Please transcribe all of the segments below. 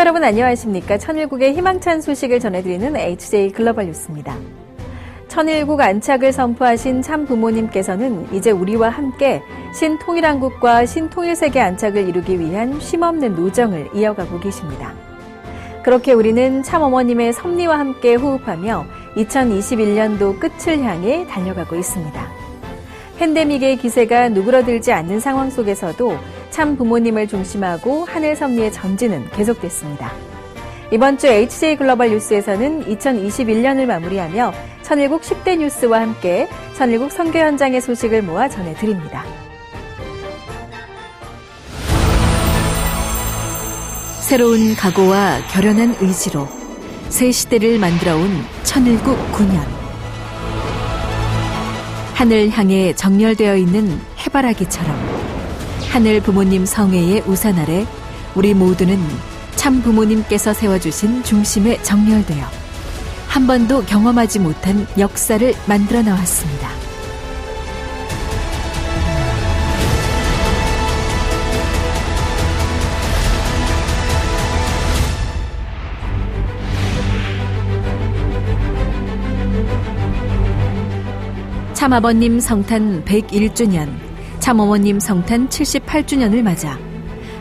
여러분 안녕하십니까? 천일국의 희망찬 소식을 전해드리는 HJ 글로벌 뉴스입니다. 천일국 안착을 선포하신 참 부모님께서는 이제 우리와 함께 신통일한국과 신통일세계 안착을 이루기 위한 쉼없는 노정을 이어가고 계십니다. 그렇게 우리는 참 어머님의 섭리와 함께 호흡하며 2021년도 끝을 향해 달려가고 있습니다. 팬데믹의 기세가 누그러들지 않는 상황 속에서도 참 부모님을 중심하고 하늘 섭리의 전진은 계속됐습니다. 이번 주 HJ 글로벌 뉴스에서는 2021년을 마무리하며 천일국 10대 뉴스와 함께 천일국 선교 현장의 소식을 모아 전해드립니다. 새로운 각오와 결연한 의지로 새 시대를 만들어온 천일국 9년. 하늘 향해 정렬되어 있는 해바라기처럼 하늘 부모님 성회의 우산 아래 우리 모두는 참 부모님께서 세워주신 중심에 정렬되어 한 번도 경험하지 못한 역사를 만들어 나왔습니다. 참아버님 성탄 101주년, 참어머님 성탄 78주년을 맞아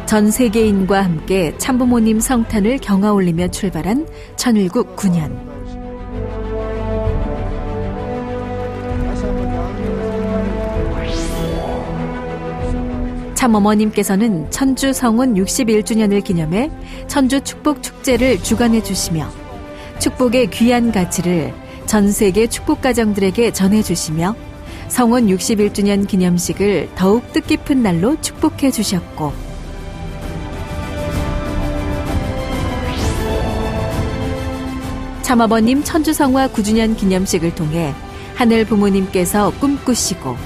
전 세계인과 함께 참부모님 성탄을 경아올리며 출발한 천일국 9년. 참어머님께서는 천주 성혼 61주년을 기념해 천주 축복축제를 주관해 주시며 축복의 귀한 가치를 전 세계 축복가정들에게 전해주시며 성혼 61주년 기념식을 더욱 뜻깊은 날로 축복해 주셨고 참아버님 천주성화 9주년 기념식을 통해 하늘 부모님께서 꿈꾸시고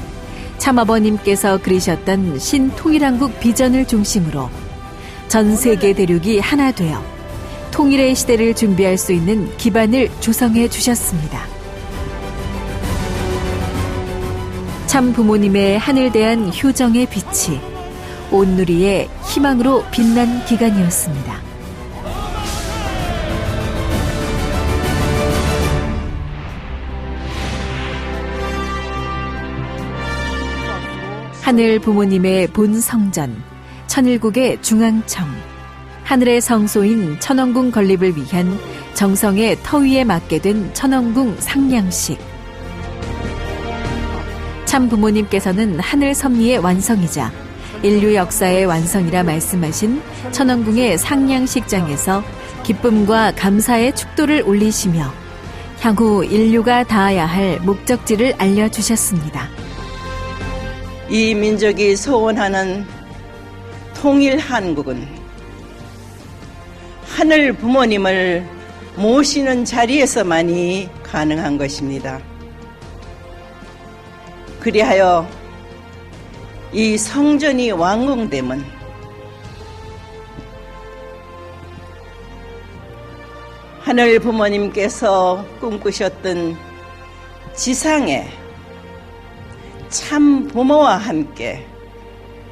참아버님께서 그리셨던 신통일한국 비전을 중심으로 전 세계 대륙이 하나 되어 통일의 시대를 준비할 수 있는 기반을 조성해 주셨습니다. 참 부모님의 하늘 대한 효정의 빛이 온누리의 희망으로 빛난 기간이었습니다. 하늘 부모님의 본 성전, 천일국의 중앙청, 하늘의 성소인 천왕궁 건립을 위한 정성의 터 위에 맡게 된 천왕궁 상냥식. 참 부모님께서는 하늘 섭리의 완성이자 인류 역사의 완성이라 말씀하신 천왕궁의 상냥식장에서 기쁨과 감사의 축도를 올리시며 향후 인류가 닿아야 할 목적지를 알려주셨습니다. 이 민족이 소원하는 통일 한국은 하늘 부모님을 모시는 자리에서만이 가능한 것입니다. 그리하여 이 성전이 완공됨은 하늘 부모님께서 꿈꾸셨던 지상에 참 부모와 함께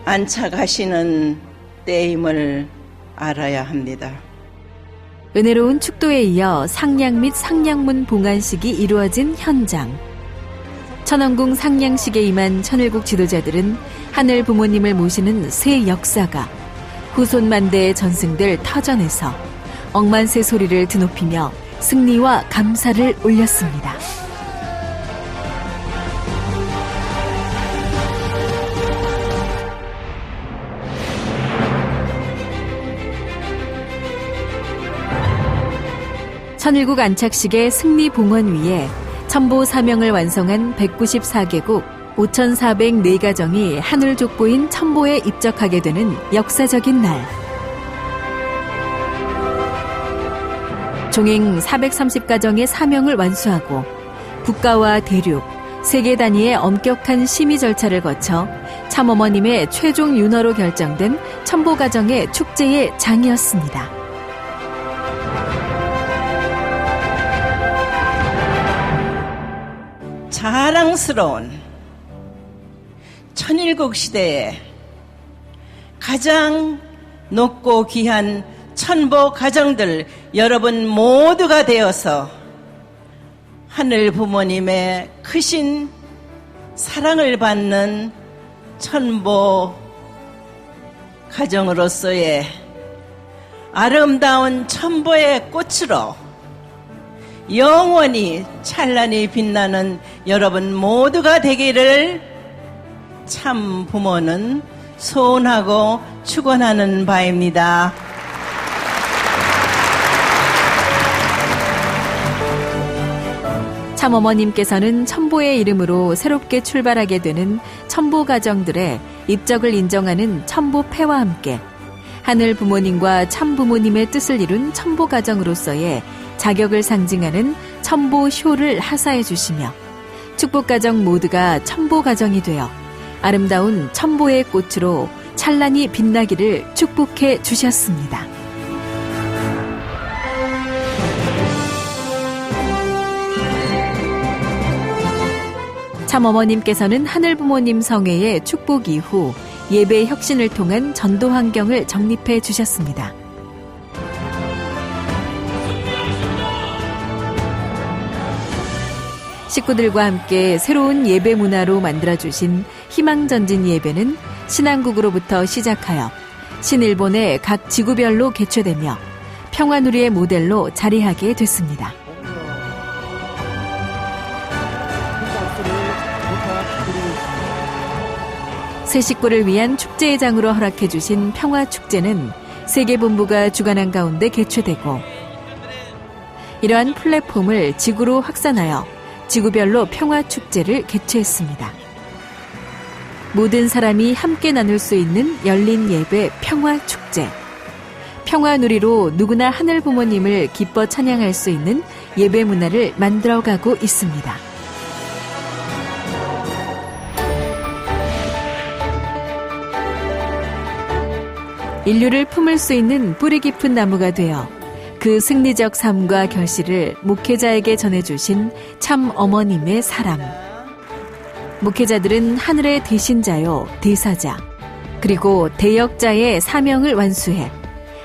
안착하시는 때임을 알아야 합니다. 은혜로운 축도에 이어 상냥 및 상냥문 봉안식이 이루어진 현장. 천왕궁 상냥식에 임한 천일국 지도자들은 하늘 부모님을 모시는 새 역사가 후손만대에 전승될 터전에서 억만세 소리를 드높이며 승리와 감사를 올렸습니다. 천일국 안착식의 승리 봉헌 위에 첨보 사명을 완성한 194개국 5,404가정이 하늘 족보인 첨보에 입적하게 되는 역사적인 날. 종행 430가정의 사명을 완수하고 국가와 대륙, 세계 단위의 엄격한 심의 절차를 거쳐 참어머님의 최종 윤허로 결정된 첨보가정의 축제의 장이었습니다. 자랑스러운 천일국 시대에 가장 높고 귀한 천보 가정들 여러분 모두가 되어서 하늘 부모님의 크신 사랑을 받는 천보 가정으로서의 아름다운 천보의 꽃으로 영원히 찬란히 빛나는 여러분 모두가 되기를 참 부모는 소원하고 축원하는 바입니다. 참어머님께서는 천보의 이름으로 새롭게 출발하게 되는 천보 가정들의 입적을 인정하는 천보패와 함께 하늘 부모님과 참 부모님의 뜻을 이룬 천보 가정으로서의 자격을 상징하는 천보효를 하사해 주시며 축복 가정 모두가 천보 가정이 되어 아름다운 천보의 꽃으로 찬란히 빛나기를 축복해 주셨습니다. 참어머님께서는 하늘부모님 성회의 축복 이후 예배 혁신을 통한 전도 환경을 정립해 주셨습니다. 식구들과 함께 새로운 예배 문화로 만들어주신 희망전진 예배는 신앙국으로부터 시작하여 신일본의 각 지구별로 개최되며 평화누리의 모델로 자리하게 됐습니다. 새 식구를 위한 축제의 장으로 허락해 주신 평화축제는 세계본부가 주관한 가운데 개최되고 이러한 플랫폼을 지구로 확산하여 지구별로 평화축제를 개최했습니다. 모든 사람이 함께 나눌 수 있는 열린 예배 평화축제. 평화누리로 누구나 하늘 부모님을 기뻐 찬양할 수 있는 예배 문화를 만들어가고 있습니다. 인류를 품을 수 있는 뿌리 깊은 나무가 되어 그 승리적 삶과 결실을 목회자에게 전해주신 참 어머님의 사랑. 목회자들은 하늘의 대신자요, 대사자, 그리고 대역자의 사명을 완수해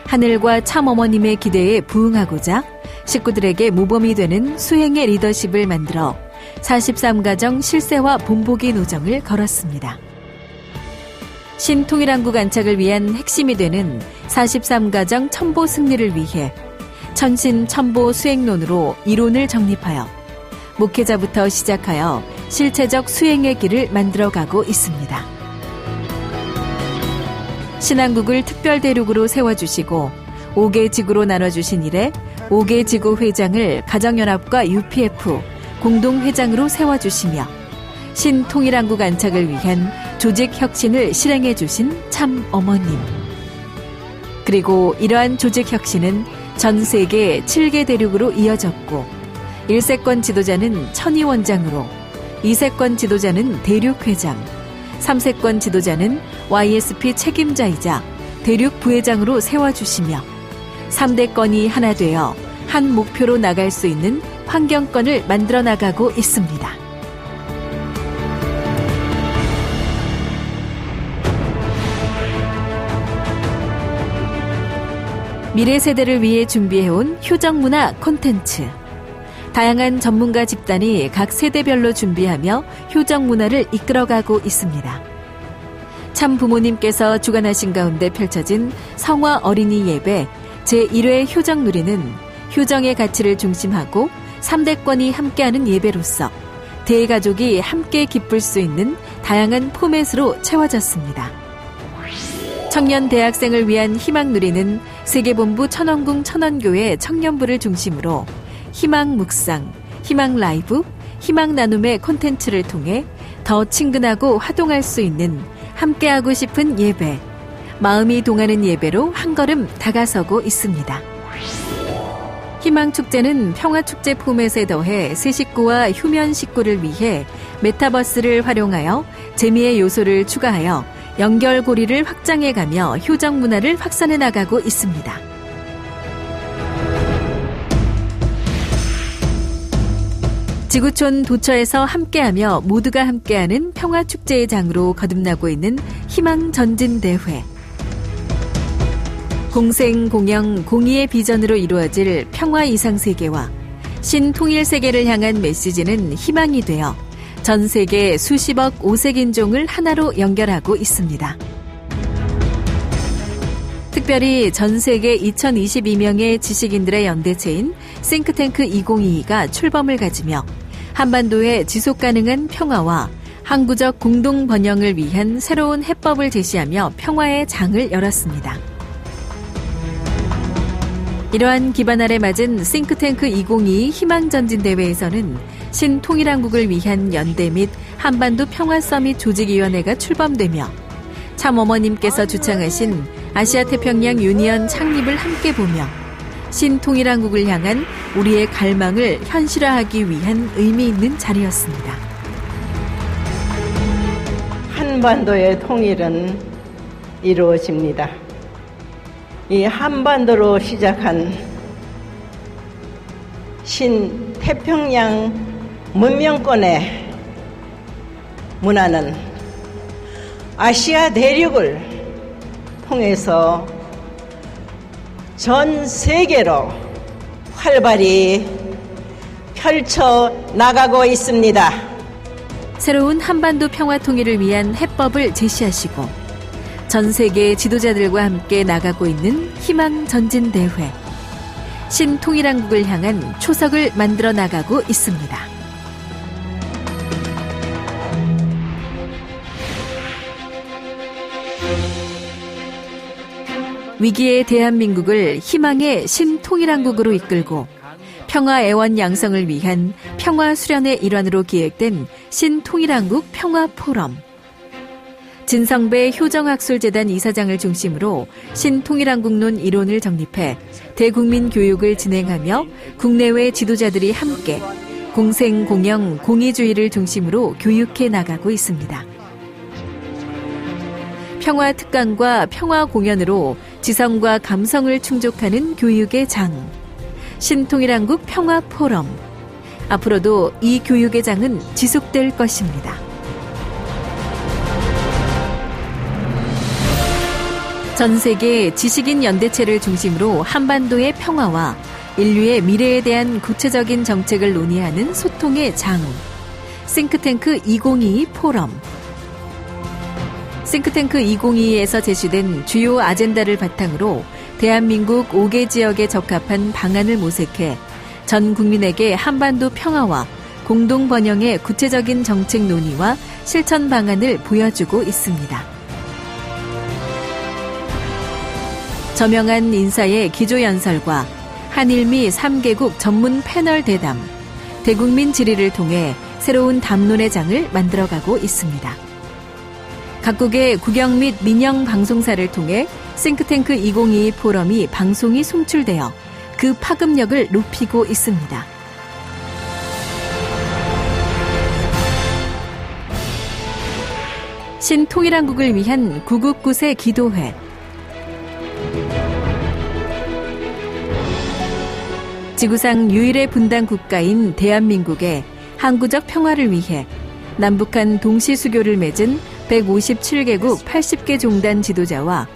하늘과 참 어머님의 기대에 부응하고자 식구들에게 모범이 되는 수행의 리더십을 만들어 43가정 실세화 본보기 노정을 걸었습니다. 신통일한국 안착을 위한 핵심이 되는 43가정 천보 승리를 위해 천신 천보 수행론으로 이론을 정립하여 목회자부터 시작하여 실체적 수행의 길을 만들어가고 있습니다. 신한국을 특별대륙으로 세워주시고 5개 지구로 나눠주신 이래 5개 지구 회장을 가정연합과 UPF 공동회장으로 세워주시며 신통일한국 안착을 위한 조직 혁신을 실행해 주신 참 어머님. 그리고 이러한 조직 혁신은 전 세계 7개 대륙으로 이어졌고 1세권 지도자는 천의원장으로 2세권 지도자는 대륙회장, 3세권 지도자는 YSP 책임자이자 대륙 부회장으로 세워주시며 3대권이 하나 되어 한 목표로 나갈 수 있는 환경권을 만들어 나가고 있습니다. 미래 세대를 위해 준비해온 효정문화 콘텐츠. 다양한 전문가 집단이 각 세대별로 준비하며 효정문화를 이끌어가고 있습니다. 참 부모님께서 주관하신 가운데 펼쳐진 성화 어린이 예배 제1회 효정누리는 효정의 가치를 중심하고 3대권이 함께하는 예배로서 대가족이 함께 기쁠 수 있는 다양한 포맷으로 채워졌습니다. 청년 대학생을 위한 희망누리는 세계본부 천원궁 천원교회 청년부를 중심으로 희망 묵상, 희망 라이브, 희망 나눔의 콘텐츠를 통해 더 친근하고 화동할 수 있는 함께하고 싶은 예배, 마음이 동하는 예배로 한 걸음 다가서고 있습니다. 희망축제는 평화축제 포맷에 더해 새 식구와 휴면 식구를 위해 메타버스를 활용하여 재미의 요소를 추가하여 연결고리를 확장해가며 효정 문화를 확산해 나가고 있습니다. 지구촌 도처에서 함께하며 모두가 함께하는 평화축제의 장으로 거듭나고 있는 희망전진대회. 공생, 공영, 공의의 비전으로 이루어질 평화 이상세계와 신통일세계를 향한 메시지는 희망이 되어 전 세계 수십억 5색 인종을 하나로 연결하고 있습니다. 특별히 전 세계 2022명의 지식인들의 연대체인 싱크탱크 2022가 출범을 가지며 한반도의 지속가능한 평화와 항구적 공동 번영을 위한 새로운 해법을 제시하며 평화의 장을 열었습니다. 이러한 기반 아래 맞은 싱크탱크 2022 희망전진대회에서는 신통일한국을 위한 연대 및 한반도 평화서밋 조직위원회가 출범되며 참어머님께서 주창하신 아시아태평양 유니언 창립을 함께 보며 신통일한국을 향한 우리의 갈망을 현실화하기 위한 의미 있는 자리였습니다. 한반도의 통일은 이루어집니다. 이 한반도로 시작한 신태평양 문명권의 문화는 아시아 대륙을 통해서 전 세계로 활발히 펼쳐 나가고 있습니다. 새로운 한반도 평화 통일을 위한 해법을 제시하시고 전 세계 지도자들과 함께 나가고 있는 희망전진대회. 신통일한국을 향한 초석을 만들어 나가고 있습니다. 위기의 대한민국을 희망의 신통일한국으로 이끌고 평화애원 양성을 위한 평화수련의 일환으로 기획된 신통일한국 평화포럼. 진성배 효정학술재단 이사장을 중심으로 신통일한국론 이론을 정립해 대국민 교육을 진행하며 국내외 지도자들이 함께 공생, 공영, 공의주의를 중심으로 교육해 나가고 있습니다. 평화특강과 평화공연으로 지성과 감성을 충족하는 교육의 장, 신통일한국 평화포럼. 앞으로도 이 교육의 장은 지속될 것입니다. 전 세계 지식인 연대체를 중심으로 한반도의 평화와 인류의 미래에 대한 구체적인 정책을 논의하는 소통의 장, 싱크탱크 2022 포럼. 싱크탱크 2022에서 제시된 주요 아젠다를 바탕으로 대한민국 5개 지역에 적합한 방안을 모색해 전 국민에게 한반도 평화와 공동 번영의 구체적인 정책 논의와 실천 방안을 보여주고 있습니다. 저명한 인사의 기조연설과 한일미 3개국 전문 패널 대담, 대국민 질의를 통해 새로운 담론의 장을 만들어가고 있습니다. 각국의 국영 및 민영 방송사를 통해 싱크탱크 2022 포럼이 방송이 송출되어 그 파급력을 높이고 있습니다. 신통일한국을 위한 999세 기도회. 지구상 유일의 분단 국가인 대한민국의 항구적 평화를 위해 남북한 동시수교를 맺은 157개국 80개 종단 지도자와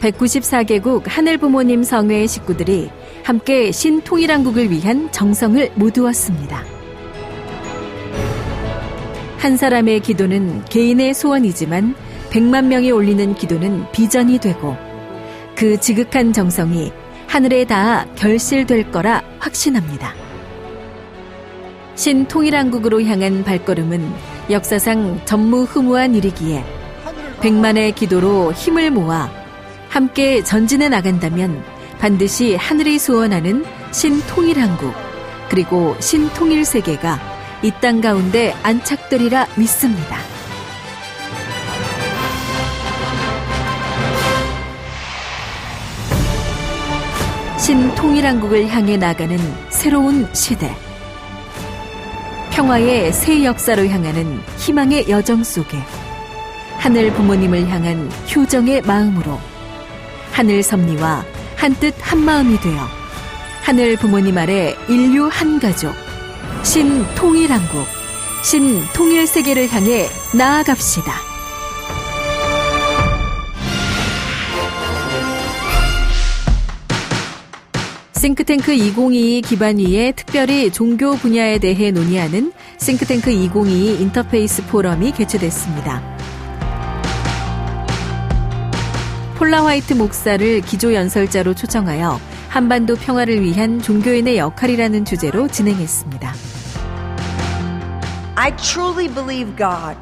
194개국 하늘부모님 성회의 식구들이 함께 신통일한국을 위한 정성을 모두었습니다. 한 사람의 기도는 개인의 소원이지만 100만 명이 올리는 기도는 비전이 되고 그 지극한 정성이 하늘에 닿아 결실될 거라 확신합니다. 신통일한국으로 향한 발걸음은 역사상 전무후무한 일이기에 100만의 기도로 힘을 모아 함께 전진해 나간다면 반드시 하늘이 소원하는 신통일한국 그리고 신통일세계가 이 땅 가운데 안착되리라 믿습니다. 신통일한국을 향해 나가는 새로운 시대. 평화의 새 역사로 향하는 희망의 여정 속에 하늘 부모님을 향한 효정의 마음으로 하늘 섭리와 한뜻 한마음이 되어 하늘 부모님 아래 인류 한 가족 신통일한국 신통일세계를 향해 나아갑시다. 싱크탱크 2022 기반 위에 특별히 종교 분야에 대해 논의하는 싱크탱크 2022 인터페이스 포럼이 개최됐습니다. 폴라 화이트 목사를 기조 연설자로 초청하여 한반도 평화를 위한 종교인의 역할이라는 주제로 진행했습니다. I truly believe God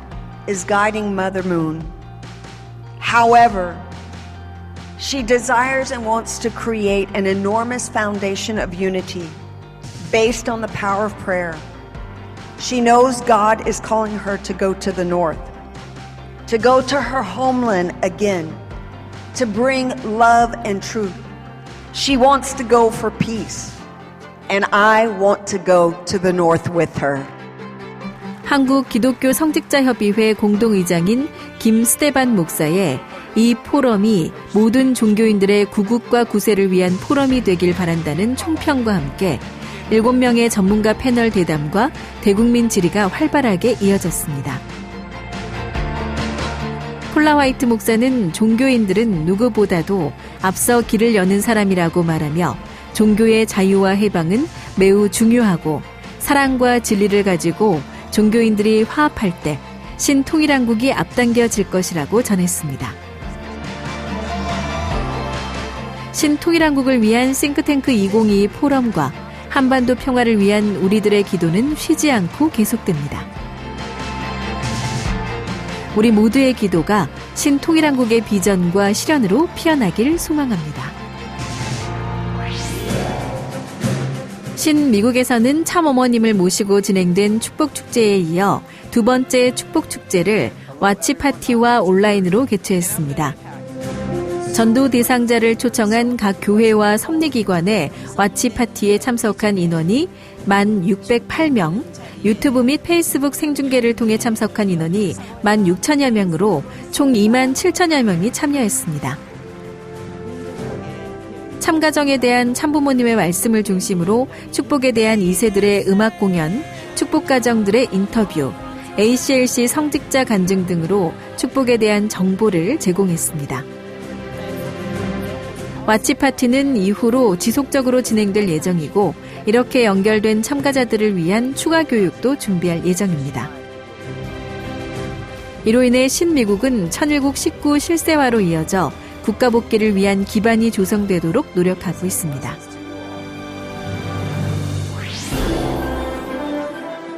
is guiding Mother Moon. However, she desires and wants to create an enormous foundation of unity based on the power of prayer. She knows God is calling her to go to the north, to go to her homeland again, to bring love and truth. She wants to go for peace, and I want to go to the north with her. 한국 기독교 성직자협의회 공동의장인 김스테반 목사의 이 포럼이 모든 종교인들의 구국과 구세를 위한 포럼이 되길 바란다는 총평과 함께 7명의 전문가 패널 대담과 대국민 질의가 활발하게 이어졌습니다. 폴라 화이트 목사는 종교인들은 누구보다도 앞서 길을 여는 사람이라고 말하며 종교의 자유와 해방은 매우 중요하고 사랑과 진리를 가지고 종교인들이 화합할 때 신통일한국이 앞당겨질 것이라고 전했습니다. 신통일한국을 위한 싱크탱크 2022 포럼과 한반도 평화를 위한 우리들의 기도는 쉬지 않고 계속됩니다. 우리 모두의 기도가 신통일한국의 비전과 실현으로 피어나길 소망합니다. 신미국에서는 참어머님을 모시고 진행된 축복축제에 이어 두 번째 축복축제를 와치파티와 온라인으로 개최했습니다. 전도 대상자를 초청한 각 교회와 섭리기관의 와치파티에 참석한 인원이 1,608명, 유튜브 및 페이스북 생중계를 통해 참석한 인원이 16,000여 명으로 총 27,000여 명이 참여했습니다. 참가정에 대한 참부모님의 말씀을 중심으로 축복에 대한 2세들의 음악 공연, 축복가정들의 인터뷰, ACLC 성직자 간증 등으로 축복에 대한 정보를 제공했습니다. 와치파티는 이후로 지속적으로 진행될 예정이고 이렇게 연결된 참가자들을 위한 추가 교육도 준비할 예정입니다. 이로 인해 신미국은 천일국 식구 실세화로 이어져 국가 복귀를 위한 기반이 조성되도록 노력하고 있습니다.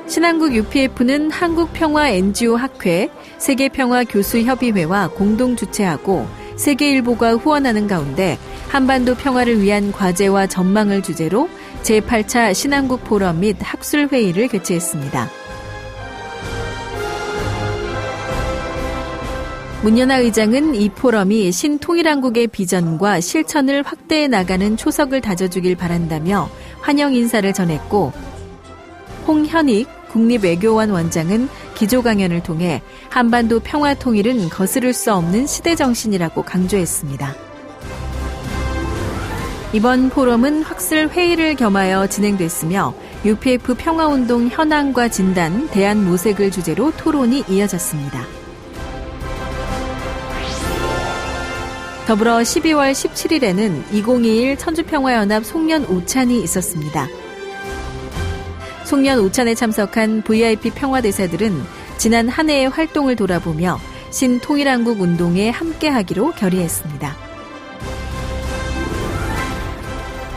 신한국 UPF는 한국평화 NGO 학회, 세계평화교수협의회와 공동 주최하고 세계일보가 후원하는 가운데 한반도 평화를 위한 과제와 전망을 주제로 제8차 신한국 포럼 및 학술회의를 개최했습니다. 문연아 의장은 이 포럼이 신통일한국의 비전과 실천을 확대해 나가는 초석을 다져주길 바란다며 환영 인사를 전했고 홍현익 국립외교원 원장은 기조 강연을 통해 한반도 평화 통일은 거스를 수 없는 시대정신이라고 강조했습니다. 이번 포럼은 학술 회의를 겸하여 진행됐으며 UPF 평화운동 현황과 진단, 대안 모색을 주제로 토론이 이어졌습니다. 더불어 12월 17일에는 2021 천주평화연합 송년 오찬이 있었습니다. 송년 오찬에 참석한 VIP 평화대사들은 지난 한 해의 활동을 돌아보며 신통일한국 운동에 함께하기로 결의했습니다.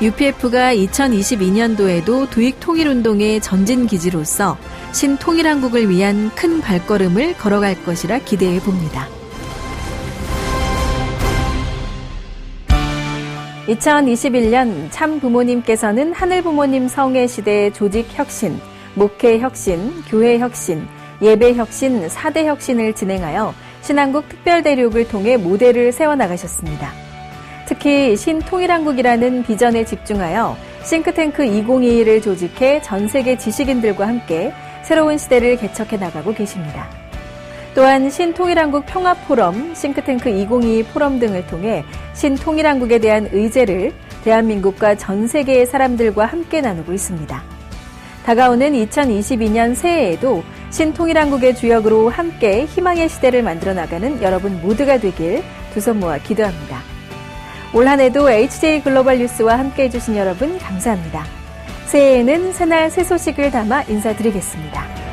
UPF가 2022년도에도 두익통일운동의 전진기지로서 신통일한국을 위한 큰 발걸음을 걸어갈 것이라 기대해 봅니다. 2021년 참부모님께서는 하늘부모님 성애시대 조직혁신, 목회혁신, 교회혁신, 예배혁신, 4대 혁신을 진행하여 신한국 특별대륙을 통해 모델을 세워나가셨습니다. 특히 신통일한국이라는 비전에 집중하여 싱크탱크 2022를 조직해 전 세계 지식인들과 함께 새로운 시대를 개척해 나가고 계십니다. 또한 신통일한국 평화포럼, 싱크탱크 2022 포럼 등을 통해 신통일한국에 대한 의제를 대한민국과 전 세계의 사람들과 함께 나누고 있습니다. 다가오는 2022년 새해에도 신통일한국의 주역으로 함께 희망의 시대를 만들어 나가는 여러분 모두가 되길 두 손 모아 기도합니다. 올 한 해도 HJ 글로벌 뉴스와 함께 해주신 여러분 감사합니다. 새해에는 새날 새 소식을 담아 인사드리겠습니다.